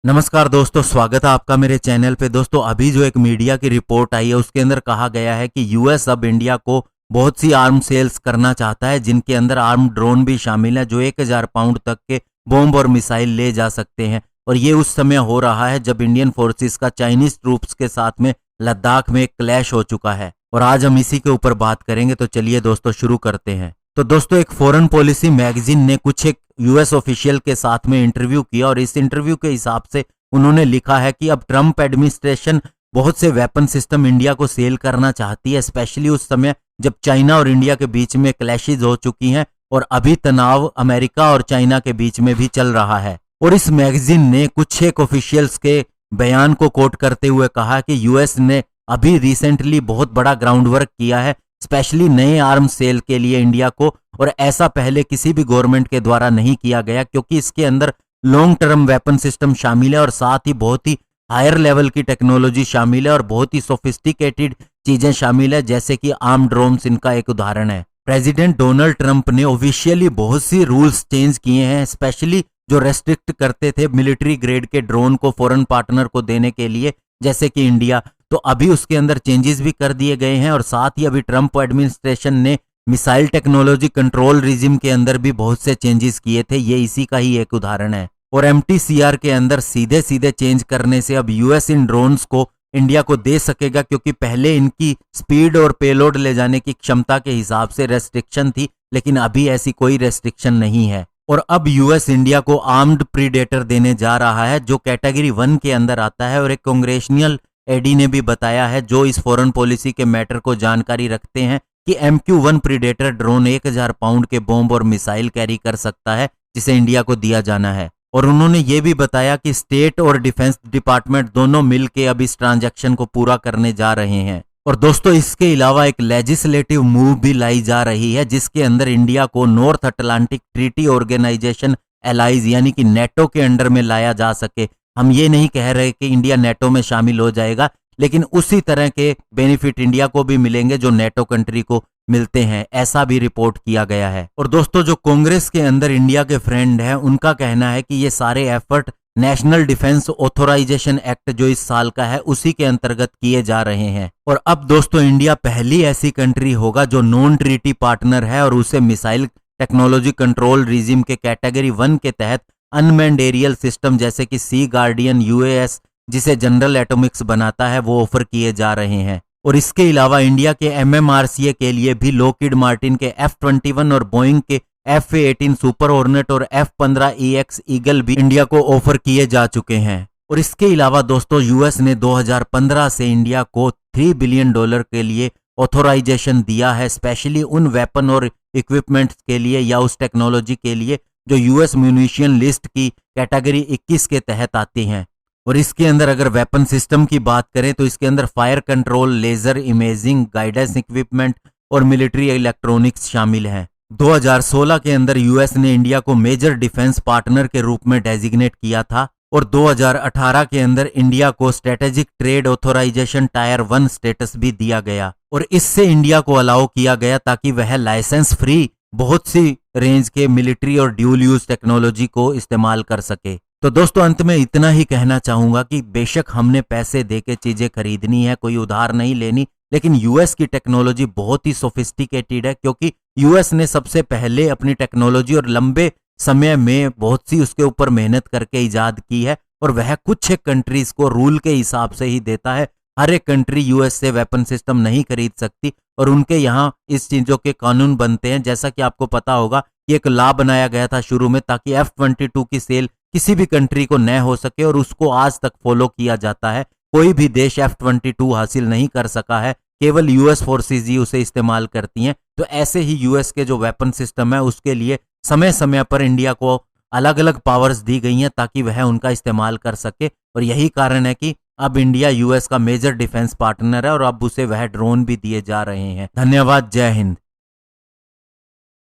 नमस्कार दोस्तों, स्वागत है आपका मेरे चैनल पे। दोस्तों, अभी जो एक मीडिया की रिपोर्ट आई है उसके अंदर कहा गया है कि यूएस अब इंडिया को बहुत सी आर्म सेल्स करना चाहता है, जिनके अंदर आर्म ड्रोन भी शामिल है जो 1000 पाउंड तक के बॉम्ब और मिसाइल ले जा सकते हैं। और ये उस समय हो रहा है जब इंडियन फोर्सेस का चाइनीज ट्रूप्स के साथ में लद्दाख में एक क्लैश हो चुका है। और आज हम इसी के ऊपर बात करेंगे, तो चलिए दोस्तों शुरू करते हैं। तो दोस्तों, एक फॉरेन पॉलिसी मैगजीन ने कुछ एक यूएस ऑफिशियल के साथ में इंटरव्यू किया और इस इंटरव्यू के हिसाब से उन्होंने लिखा है कि अब ट्रंप एडमिनिस्ट्रेशन बहुत से वेपन सिस्टम इंडिया को सेल करना चाहती है, स्पेशली उस समय जब चाइना और इंडिया के बीच में क्लैशेज हो चुकी हैं और अभी तनाव अमेरिका और चाइना के बीच में भी चल रहा है। और इस मैगजीन ने कुछ एक ऑफिशियल्स के बयान को कोट करते हुए कहा कि यूएस ने अभी रिसेंटली बहुत बड़ा ग्राउंड वर्क किया है, स्पेशली नए आर्म सेल के लिए इंडिया को, और ऐसा पहले किसी भी गवर्नमेंट के द्वारा नहीं किया गया, क्योंकि इसके अंदर लॉन्ग टर्म वेपन सिस्टम शामिल है और साथ ही बहुत ही हायर लेवल की टेक्नोलॉजी शामिल है और बहुत ही सोफिस्टिकेटेड चीजें शामिल है, जैसे कि आर्म ड्रोन्स इनका एक उदाहरण है। प्रेसिडेंट डोनाल्ड ट्रंप ने ऑफिशियली बहुत सी रूल्स चेंज किए हैं, स्पेशली जो रेस्ट्रिक्ट करते थे मिलिट्री ग्रेड के ड्रोन को फॉरेन पार्टनर को देने के लिए, जैसे कि इंडिया, तो अभी उसके अंदर चेंजेस भी कर दिए गए हैं। और साथ ही अभी ट्रंप एडमिनिस्ट्रेशन ने मिसाइल टेक्नोलॉजी कंट्रोल रिजिम के अंदर भी बहुत से चेंजेस किए थे, ये इसी का ही एक उदाहरण है। और एमटीसीआर के अंदर सीधे सीधे चेंज करने से अब यूएस इन ड्रोन्स को इंडिया को दे सकेगा, क्योंकि पहले इनकी स्पीड और पेलोड ले जाने की क्षमता के हिसाब से रेस्ट्रिक्शन थी, लेकिन अभी ऐसी कोई रेस्ट्रिक्शन नहीं है। और अब यूएस इंडिया को आर्म्ड प्रीडेटर देने जा रहा है जो कैटेगरी 1 के अंदर आता है। और एक कांग्रेशनल एडी ने भी बताया है, जो इस फॉरेन पॉलिसी के मैटर को जानकारी रखते हैं, कि MQ-1 प्रीडेटर ड्रोन 1000 पाउंड के बॉम्ब और मिसाइल कैरी कर सकता है, जिसे इंडिया को दिया जाना है। और उन्होंने ये भी बताया कि स्टेट और डिफेंस डिपार्टमेंट दोनों मिलकर अब इस ट्रांजैक्शन को पूरा करने जा रहे हैं। और दोस्तों, इसके अलावा एक लेजिस्लेटिव मूव भी लाई जा रही है, जिसके अंदर इंडिया को North Atlantic Treaty Organization allies यानी कि नेटो के अंडर में लाया जा सके। हम ये नहीं कह रहे कि इंडिया नेटो में शामिल हो जाएगा, लेकिन उसी तरह के बेनिफिट इंडिया को भी मिलेंगे जो नेटो कंट्री को मिलते हैं, ऐसा भी रिपोर्ट किया गया है। और दोस्तों, जो कांग्रेस के अंदर इंडिया के फ्रेंड हैं, उनका कहना है कि ये सारे effort National Defense Authorization Act जो इस साल का है उसी के अंतर्गत किए जा रहे हैं। और अब दोस्तों, इंडिया पहली ऐसी कंट्री होगा जो नॉन ट्रीटी पार्टनर है और उसे मिसाइल टेक्नोलॉजी कंट्रोल रिजिम के कैटेगरी 1 के तहत अनमैन्ड एरियल सिस्टम जैसे कि सी गार्डियन UAS, जिसे जनरल एटॉमिक्स बनाता है, वो ऑफर किए जा रहे हैं। और इसके अलावा इंडिया के MMRCA के लिए भी लॉकहीड मार्टिन के F-21 और बोइंग के FA-18 सुपर हॉर्नेट और F-15EX ईगल भी इंडिया को ऑफर किए जा चुके हैं। और इसके अलावा दोस्तों, यूएस ने 2015 से इंडिया को $3 बिलियन के लिए ऑथोराइजेशन दिया है, स्पेशली उन वेपन और इक्विपमेंट्स के लिए या उस टेक्नोलॉजी के लिए जो यूएस म्यूनिशन लिस्ट की कैटेगरी 21 के तहत आती हैं। और इसके अंदर अगर वेपन सिस्टम की बात करें तो इसके अंदर fire control, laser imaging, guidance equipment और मिलिट्री इलेक्ट्रॉनिक्स शामिल हैं। 2016 के अंदर यूएस ने इंडिया को मेजर डिफेंस पार्टनर के रूप में डेजिग्नेट किया था और 2018 के अंदर इंडिया को Strategic Trade Authorization Tier 1 status भी दिया गया। और इससे इंडिया को अलाउ किया गया ताकि वह लाइसेंस फ्री बहुत सी रेंज के मिलिट्री और ड्यूल यूज टेक्नोलॉजी को इस्तेमाल कर सके। तो दोस्तों, अंत में इतना ही कहना चाहूंगा कि बेशक हमने पैसे देके चीजें खरीदनी है, कोई उधार नहीं लेनी, लेकिन यूएस की टेक्नोलॉजी बहुत ही सोफिस्टिकेटेड है, क्योंकि यूएस ने सबसे पहले अपनी टेक्नोलॉजी और लंबे समय में बहुत सी उसके ऊपर मेहनत करके इजाद की है और वह कुछ एक कंट्रीज को रूल के हिसाब से ही देता है। हर एक कंट्री यूएस से वेपन सिस्टम नहीं खरीद सकती और उनके यहाँ इस चीजों के कानून बनते हैं। जैसा कि आपको पता होगा कि एक लॉ बनाया गया था शुरू में ताकि F-22 की सेल किसी भी कंट्री को न हो सके और उसको आज तक फॉलो किया जाता है। कोई भी देश F-22 हासिल नहीं कर सका है, केवल यूएस फोर्सेज ही उसे इस्तेमाल करती हैं। तो ऐसे ही यूएस के जो वेपन सिस्टम है उसके लिए समय समय पर इंडिया को अलग अलग पावर्स दी गई हैं ताकि वह उनका इस्तेमाल कर सके। और यही कारण है कि अब इंडिया यूएस का मेजर डिफेंस पार्टनर है और अब उसे वह ड्रोन भी दिए जा रहे हैं। धन्यवाद। जय हिंद।